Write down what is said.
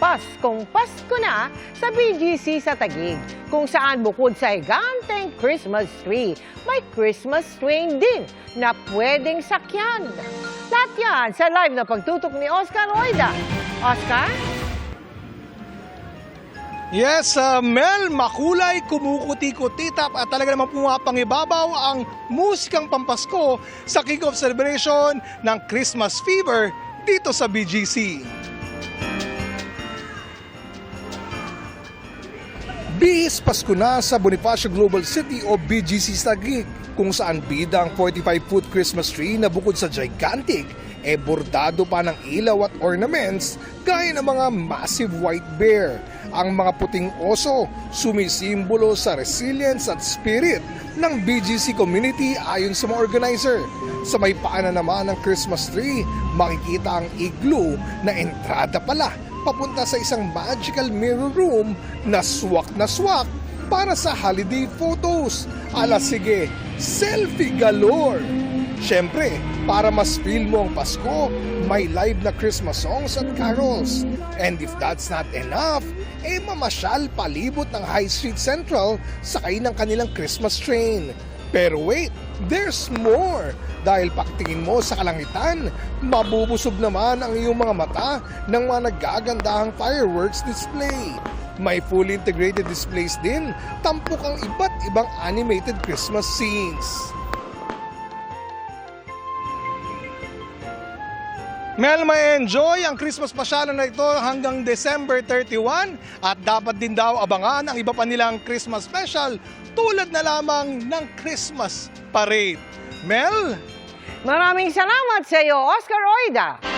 Paskong Pasko na sa BGC sa Taguig, kung saan bukod sa higanteng Christmas tree, may Christmas train din na pwedeng sakyan. Lahat yan sa live na pagtutok ni Oscar Oida. Oscar? Yes, Mel, makulay, kumukuti-kutitap at talaga namang pumapangibabaw ang musikang pampasko sa kick-off celebration ng Christmas Fever dito sa BGC. Bihis Pasko na sa Bonifacio Global City o BGC sa Taguig, kung saan bida ang 45-foot Christmas tree na bukod sa gigantic, bordado pa ng ilaw at ornaments gaya ng mga massive white bear. Ang mga puting oso, sumisimbolo sa resilience at spirit ng BGC community ayon sa mga organizer. Sa may paanan naman ng Christmas tree, makikita ang igloo na entrada pala papunta sa isang magical mirror room na swak para sa holiday photos. Ala sige, selfie galore! Siyempre, para mas feel mo ang Pasko, may live na Christmas songs at carols. And if that's not enough, mamasyal palibot ng High Street Central sakay ng kanilang Christmas train. Pero wait, there's more! Dahil pakitingin mo sa kalangitan, mabubusog naman ang iyong mga mata ng mga nagagandahang fireworks display. May fully integrated displays din, tampok ang iba't ibang animated Christmas scenes. Mel, may enjoy ang Christmas pasyalan na ito hanggang December 31 at dapat din daw abangan ang iba pa nilang Christmas special tulad na lamang ng Christmas parade. Mel? Maraming salamat sa iyo, Oscar Oida.